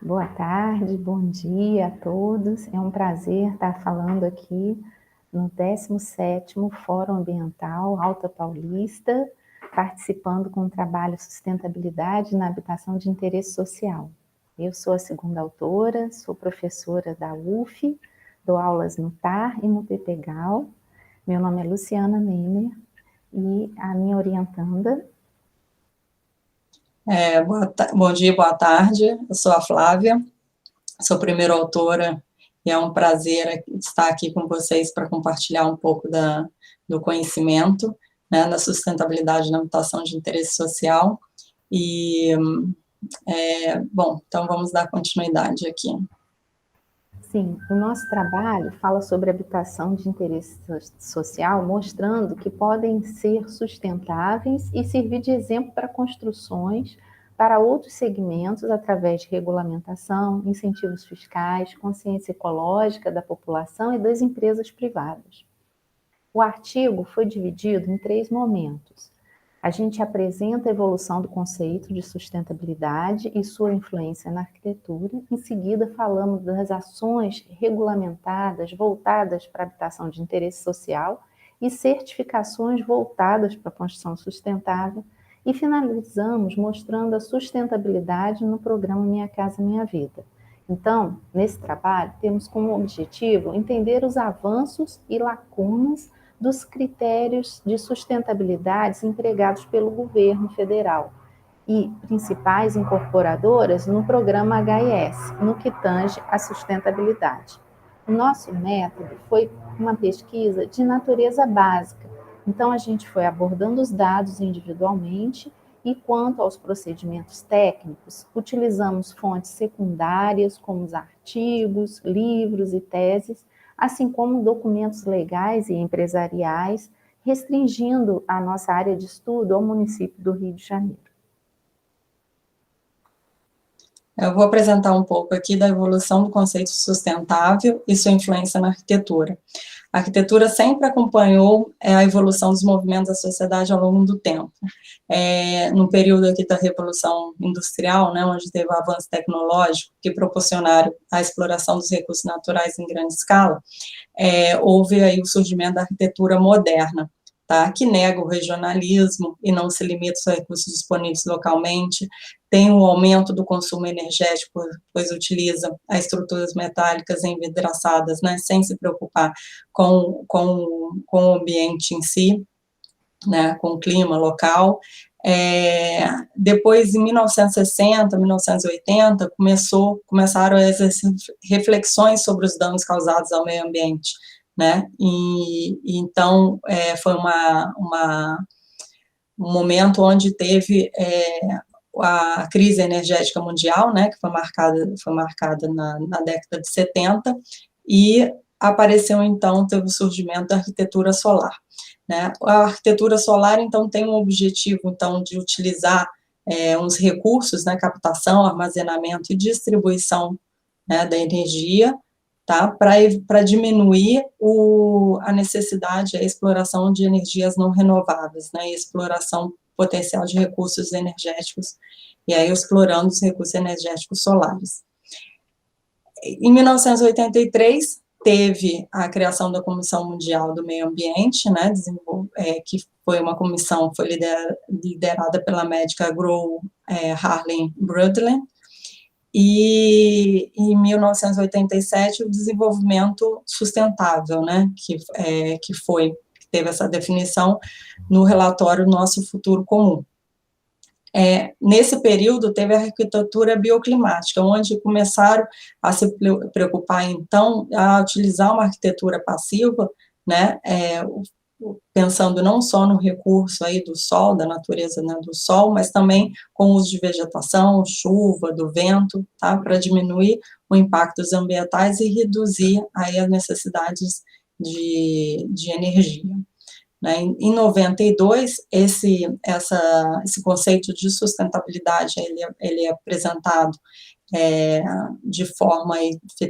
Boa tarde, bom dia a todos. É um prazer estar falando aqui no 17º Fórum Ambiental Alta Paulista, participando com o trabalho Sustentabilidade na Habitação de Interesse Social. Eu sou a segunda autora, sou professora da UF, dou aulas no TAR e no PPGAL. Meu nome é Luciana Nemer e a minha orientanda... Bom dia, boa tarde, eu sou a Flávia, sou primeira autora e é um prazer estar aqui com vocês para compartilhar um pouco do conhecimento, né, da sustentabilidade na habitação de interesse social. Bom, então vamos dar continuidade aqui. Sim, o nosso trabalho fala sobre habitação de interesse social, mostrando que podem ser sustentáveis e servir de exemplo para construções para outros segmentos através de regulamentação, incentivos fiscais, consciência ecológica da população e das empresas privadas. O artigo foi dividido em 3 momentos. A gente apresenta a evolução do conceito de sustentabilidade e sua influência na arquitetura. Em seguida, falamos das ações regulamentadas voltadas para a habitação de interesse social e certificações voltadas para a construção sustentável. E finalizamos mostrando a sustentabilidade no programa Minha Casa Minha Vida. Então, nesse trabalho, temos como objetivo entender os avanços e lacunas dos critérios de sustentabilidade empregados pelo governo federal e principais incorporadoras no programa HIS, no que tange à sustentabilidade. O nosso método foi uma pesquisa de natureza básica, então a gente foi abordando os dados individualmente e quanto aos procedimentos técnicos, utilizamos fontes secundárias como os artigos, livros e teses, assim como documentos legais e empresariais, restringindo a nossa área de estudo ao município do Rio de Janeiro. Eu vou apresentar um pouco aqui da evolução do conceito sustentável e sua influência na arquitetura. A arquitetura sempre acompanhou a evolução dos movimentos da sociedade ao longo do tempo. No período aqui da Revolução Industrial, né, onde teve o avanço tecnológico que proporcionaram a exploração dos recursos naturais em grande escala, houve aí o surgimento da arquitetura moderna, tá, que nega o regionalismo e não se limita aos recursos disponíveis localmente, tem um aumento do consumo energético, pois utiliza as estruturas metálicas envidraçadas, né, sem se preocupar com o ambiente em si, né, com o clima local. Depois, em 1960, 1980, começaram essas reflexões sobre os danos causados ao meio ambiente, né, então foi um momento onde teve a crise energética mundial, né, que foi marcada na década de 70, e apareceu, então, teve o surgimento da arquitetura solar, né. A arquitetura solar, então, tem um objetivo, então, de utilizar uns recursos, né, captação, armazenamento e distribuição, né, da energia, tá, para diminuir a necessidade, a exploração de energias não renováveis, né, e exploração potencial de recursos energéticos, e aí explorando os recursos energéticos solares. Em 1983, teve a criação da Comissão Mundial do Meio Ambiente, né, que foi uma comissão, foi liderada pela médica Gro Harlem Brundtland, e em 1987 o desenvolvimento sustentável, né, que teve essa definição no relatório Nosso Futuro Comum. Nesse período teve a arquitetura bioclimática, onde começaram a se preocupar, então, a utilizar uma arquitetura passiva, né, pensando não só no recurso aí do sol, da natureza, né, do sol, mas também com o uso de vegetação, chuva, do vento, tá, para diminuir o impacto dos ambientais e reduzir aí as necessidades de energia. Né. Em 92, esse conceito de sustentabilidade, ele é apresentado de forma,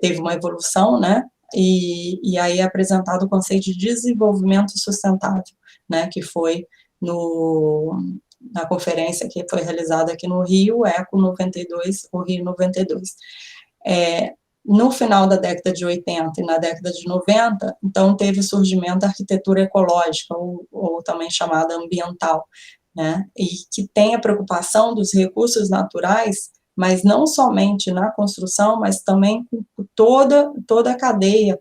teve uma evolução, né, e aí é apresentado o conceito de desenvolvimento sustentável, né, que foi na conferência que foi realizada aqui no Rio, ECO 92, o Rio 92. No final da década de 80 e na década de 90, então teve o surgimento da arquitetura ecológica, ou também chamada ambiental, né, e que tem a preocupação dos recursos naturais, mas não somente na construção, mas também com toda a cadeia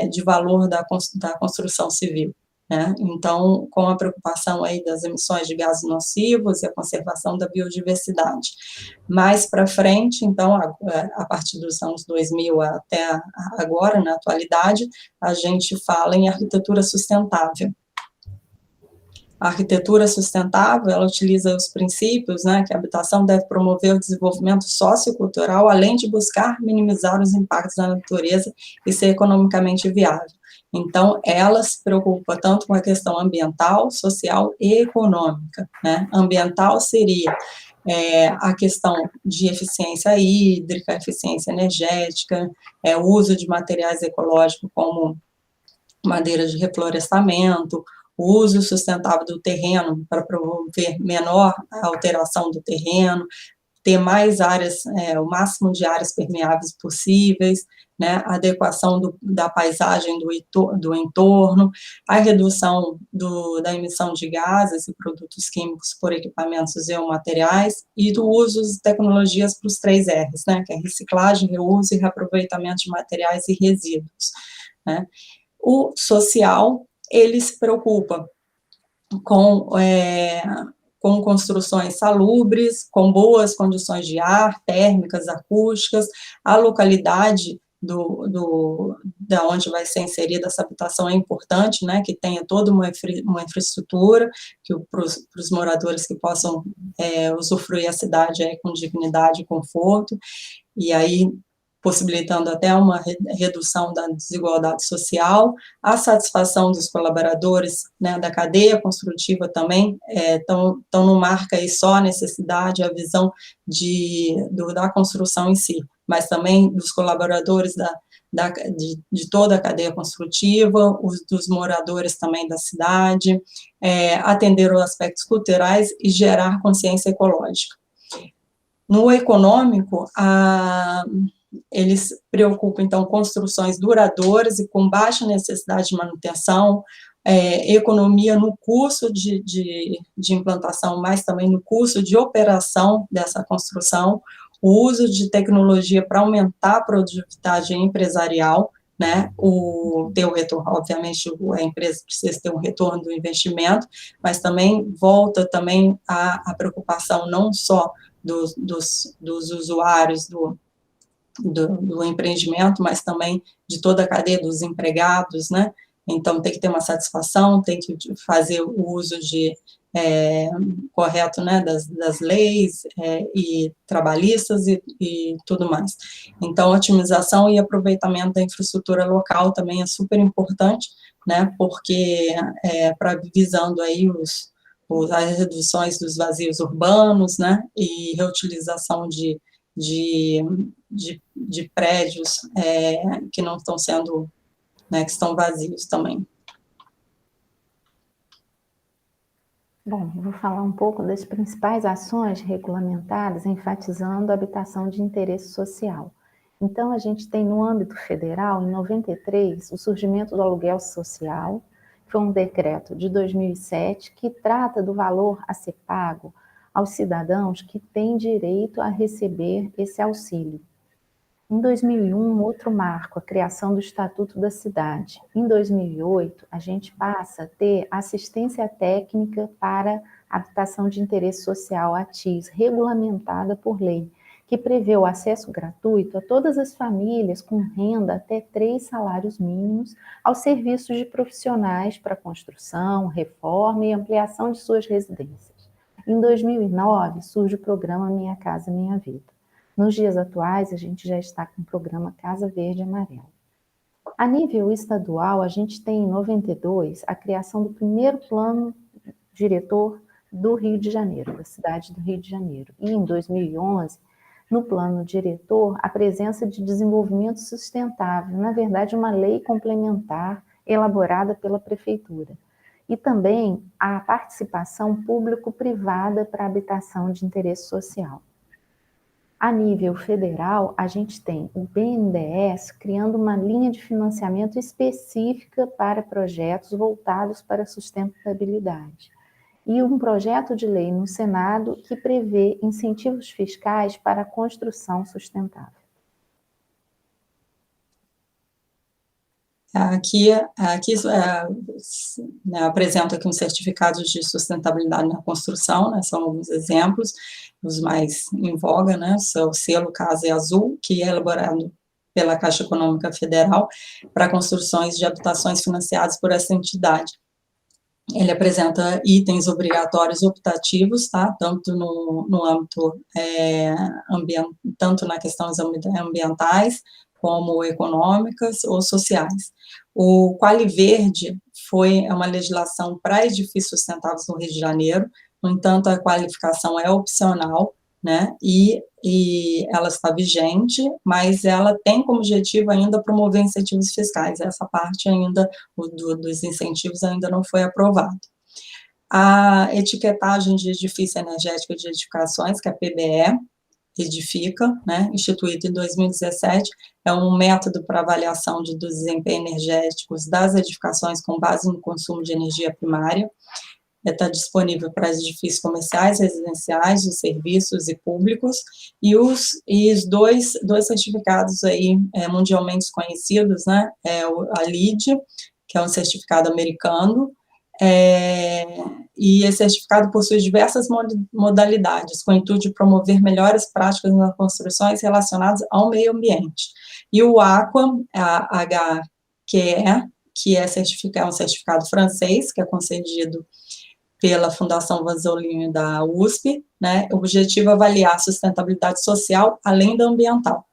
de valor da construção civil, né? Então, com a preocupação aí das emissões de gases nocivos e a conservação da biodiversidade. Mais para frente, então, a partir dos anos 2000 até agora, na atualidade, a gente fala em arquitetura sustentável. A arquitetura sustentável, ela utiliza os princípios, né, que a habitação deve promover o desenvolvimento sociocultural, além de buscar minimizar os impactos da natureza e ser economicamente viável. Então, ela se preocupa tanto com a questão ambiental, social e econômica, né? Ambiental seria a questão de eficiência hídrica, eficiência energética, o uso de materiais ecológicos como madeira de reflorestamento, o uso sustentável do terreno para promover menor alteração do terreno, ter mais áreas, o máximo de áreas permeáveis possíveis, né, a adequação da paisagem do entorno, a redução da emissão de gases e produtos químicos por equipamentos e materiais, e do uso de tecnologias para os 3 R's, né, que é reciclagem, reuso e reaproveitamento de materiais e resíduos, né. O social, ele se preocupa com construções salubres, com boas condições de ar, térmicas, acústicas, a localidade da onde vai ser inserida essa habitação é importante, né, que tenha toda uma infraestrutura, para os moradores que possam usufruir a cidade com dignidade e conforto, e aí possibilitando até uma redução da desigualdade social, a satisfação dos colaboradores, né, da cadeia construtiva também, não marca aí só a necessidade, a visão da construção em si, mas também dos colaboradores de toda a cadeia construtiva, dos moradores também da cidade, atender os aspectos culturais e gerar consciência ecológica. No econômico, eles preocupam, então, construções duradouras e com baixa necessidade de manutenção, economia no custo de implantação, mas também no custo de operação dessa construção, o uso de tecnologia para aumentar a produtividade empresarial, né, ter o retorno, obviamente, a empresa precisa ter um retorno do investimento, mas também volta também a preocupação não só dos usuários do empreendimento, mas também de toda a cadeia dos empregados, né? Então, tem que ter uma satisfação, tem que fazer o uso correto, né, das leis e trabalhistas e tudo mais. Então, otimização e aproveitamento da infraestrutura local também é super importante, né, porque visando aí as reduções dos vazios urbanos, né, e reutilização de prédios que não estão sendo, né, que estão vazios também. Bom, eu vou falar um pouco das principais ações regulamentadas enfatizando a habitação de interesse social. Então, a gente tem no âmbito federal, em 93, o surgimento do aluguel social, foi um decreto de 2007 que trata do valor a ser pago aos cidadãos que têm direito a receber esse auxílio. Em 2001, outro marco, a criação do Estatuto da Cidade. Em 2008, a gente passa a ter assistência técnica para habitação de interesse social, a ATIS, regulamentada por lei, que prevê o acesso gratuito a todas as famílias com renda até 3 salários mínimos aos serviços de profissionais para construção, reforma e ampliação de suas residências. Em 2009, surge o programa Minha Casa Minha Vida. Nos dias atuais, a gente já está com o programa Casa Verde e Amarela. A nível estadual, a gente tem em 92 a criação do primeiro plano diretor do Rio de Janeiro, da cidade do Rio de Janeiro. E em 2011, no plano diretor, a presença de desenvolvimento sustentável, na verdade, uma lei complementar elaborada pela prefeitura. e também a participação público-privada para habitação de interesse social. A nível federal, a gente tem o BNDES criando uma linha de financiamento específica para projetos voltados para a sustentabilidade. E um projeto de lei no Senado que prevê incentivos fiscais para a construção sustentável. Aqui né, apresento aqui uns certificados de sustentabilidade na construção, né, são alguns exemplos, os mais em voga, né, são o selo Casa Azul, que é elaborado pela Caixa Econômica Federal para construções de habitações financiadas por essa entidade. Ele apresenta itens obrigatórios optativos, tá? Tanto no âmbito tanto na questões ambientais, como econômicas ou sociais. O Quali Verde é uma legislação para edifícios sustentáveis no Rio de Janeiro, no entanto, a qualificação é opcional, né, e ela está vigente, mas ela tem como objetivo ainda promover incentivos fiscais, essa parte ainda, dos incentivos ainda não foi aprovado. A etiquetagem de edifício energético de edificações, que é a PBE, Edifica, né, instituído em 2017, é um método para avaliação dos desempenhos energéticos das edificações com base no consumo de energia primária. Está disponível para edifícios comerciais, residenciais, de serviços e públicos, e os dois certificados aí mundialmente conhecidos, né, a LEED, que é um certificado americano, e esse certificado possui diversas modalidades, com o intuito de promover melhores práticas nas construções relacionadas ao meio ambiente. E o AQUA, a HQE, que é um certificado francês, que é concedido pela Fundação Vanzolini da USP, né, o objetivo é avaliar a sustentabilidade social, além da ambiental.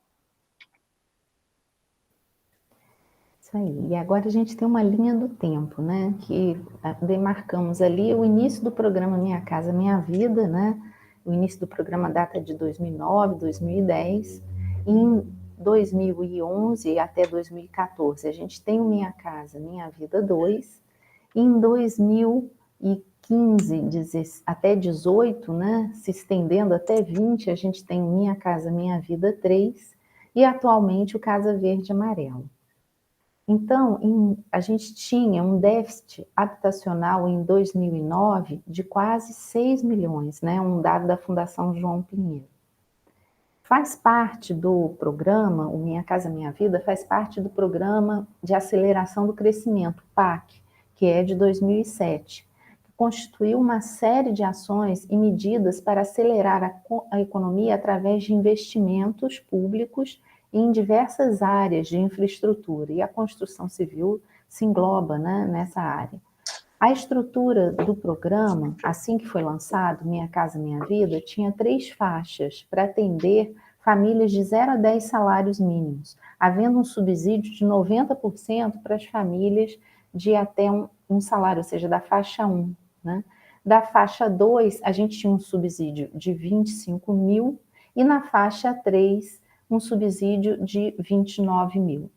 Isso aí. E agora a gente tem uma linha do tempo, né, que demarcamos ali o início do programa Minha Casa Minha Vida, né, o início do programa data de 2009, 2010, e em 2011 até 2014 a gente tem o Minha Casa Minha Vida 2, e em 2015 até 18, né, se estendendo até 20, a gente tem Minha Casa Minha Vida 3, e atualmente o Casa Verde Amarelo. Então, a gente tinha um déficit habitacional em 2009 de quase 6 milhões, né, um dado da Fundação João Pinheiro. Faz parte do programa, o Minha Casa Minha Vida, faz parte do Programa de Aceleração do Crescimento, PAC, que é de 2007, que constituiu uma série de ações e medidas para acelerar a economia através de investimentos públicos em diversas áreas de infraestrutura, e a construção civil se engloba, né, nessa área. A estrutura do programa, assim que foi lançado, Minha Casa Minha Vida, tinha 3 faixas para atender famílias de 0 a 10 salários mínimos, havendo um subsídio de 90% para as famílias de até um salário, ou seja, da faixa 1. Né? Da faixa 2, a gente tinha um subsídio de 25 mil, e na faixa 3, um subsídio de 29 mil.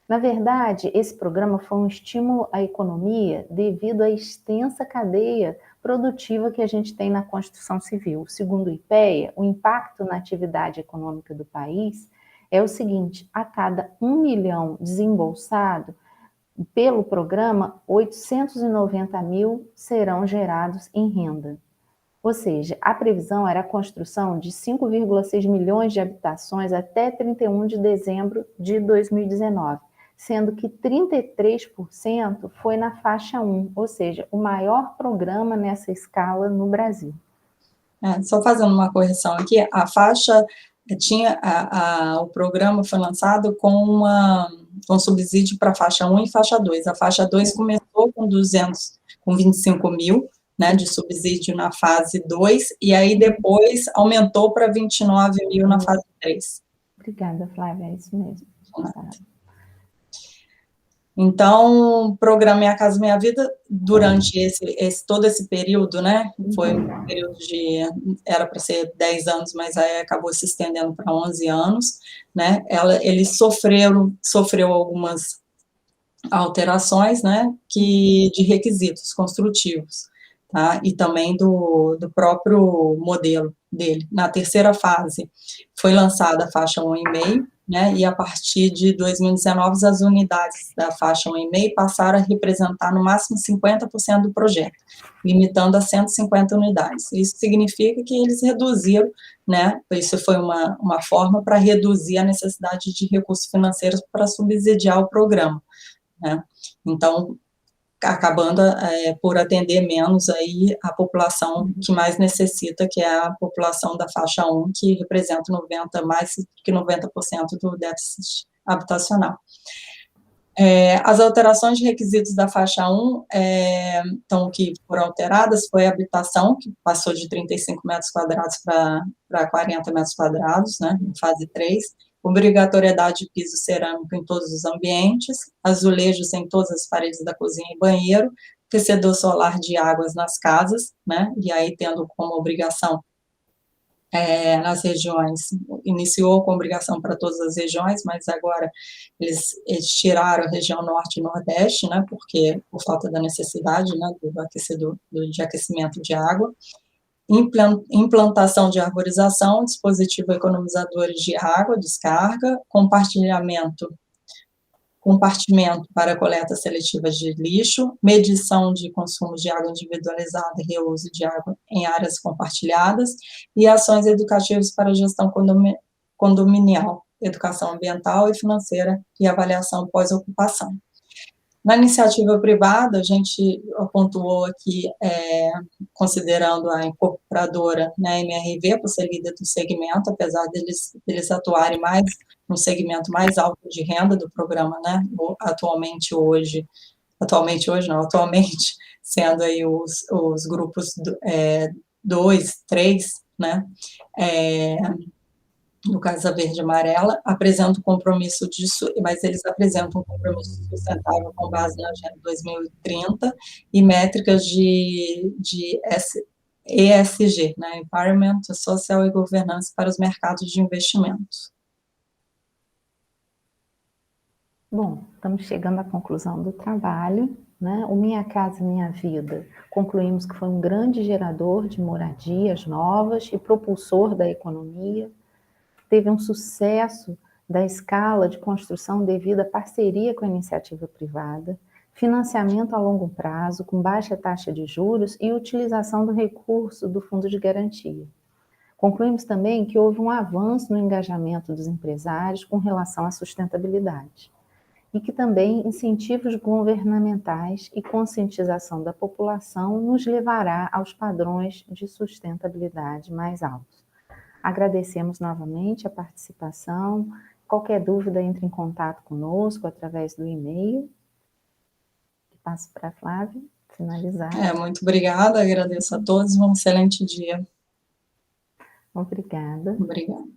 Na verdade, esse programa foi um estímulo à economia devido à extensa cadeia produtiva que a gente tem na construção civil. Segundo o IPEA, o impacto na atividade econômica do país é o seguinte: a cada 1 milhão desembolsado pelo programa, 890 mil serão gerados em renda. Ou seja, a previsão era a construção de 5,6 milhões de habitações até 31 de dezembro de 2019, sendo que 33% foi na faixa 1, ou seja, o maior programa nessa escala no Brasil. Só fazendo uma correção aqui, a faixa o programa foi lançado com subsídio para faixa 1 e faixa 2. A faixa 2 começou com 25 mil, né, de subsídio na fase 2, e aí depois aumentou para 29 mil na fase 3. Obrigada, Flávia, é isso mesmo. Então, o programa Minha Casa Minha Vida, durante todo esse período, né, foi um período era para ser 10 anos, mas aí acabou se estendendo para 11 anos, né, ele sofreu algumas alterações, né, de requisitos construtivos, tá? E também do próprio modelo dele. Na terceira fase, foi lançada a faixa 1,5, né, e a partir de 2019, as unidades da faixa 1,5 passaram a representar no máximo 50% do projeto, limitando a 150 unidades. Isso significa que eles reduziram, né, isso foi uma forma para reduzir a necessidade de recursos financeiros para subsidiar o programa, né? Então, acabando por atender menos aí a população que mais necessita, que é a população da faixa 1, que representa mais que 90% do déficit habitacional. As alterações de requisitos da faixa 1, então, que foram alteradas, foi a habitação, que passou de 35 metros quadrados para 40 metros quadrados, né, em fase 3, obrigatoriedade de piso cerâmico em todos os ambientes, azulejos em todas as paredes da cozinha e banheiro, aquecedor solar de águas nas casas, né, e aí tendo como obrigação nas regiões, iniciou com obrigação para todas as regiões, mas agora eles tiraram a região norte e nordeste, né, porque por falta da necessidade, né, do aquecedor, de aquecimento de água, implantação de arborização, dispositivo economizadores de água, descarga, compartimento para coleta seletiva de lixo, medição de consumo de água individualizada e reuso de água em áreas compartilhadas, e ações educativas para gestão condominial, educação ambiental e financeira e avaliação pós-ocupação. Na iniciativa privada, a gente pontuou aqui, considerando a incorporadora, né, MRV, por ser líder do segmento, apesar deles atuarem mais no segmento mais alto de renda do programa, né, atualmente sendo aí os grupos 2, 3, né, no caso a verde e amarela, apresenta um compromisso disso, mas eles apresentam um compromisso sustentável com base na Agenda 2030 e métricas de ESG, né, Environment, Social e Governance para os mercados de investimentos. Bom, estamos chegando à conclusão do trabalho, né? O Minha Casa Minha Vida, concluímos que foi um grande gerador de moradias novas e propulsor da economia. Teve um sucesso da escala de construção devido à parceria com a iniciativa privada, financiamento a longo prazo, com baixa taxa de juros e utilização do recurso do Fundo de Garantia. Concluímos também que houve um avanço no engajamento dos empresários com relação à sustentabilidade e que também incentivos governamentais e conscientização da população nos levará aos padrões de sustentabilidade mais altos. Agradecemos novamente a participação. Qualquer dúvida, entre em contato conosco através do e-mail. Passo para a Flávia finalizar. Muito obrigada, agradeço a todos, um excelente dia. Obrigada. Obrigada.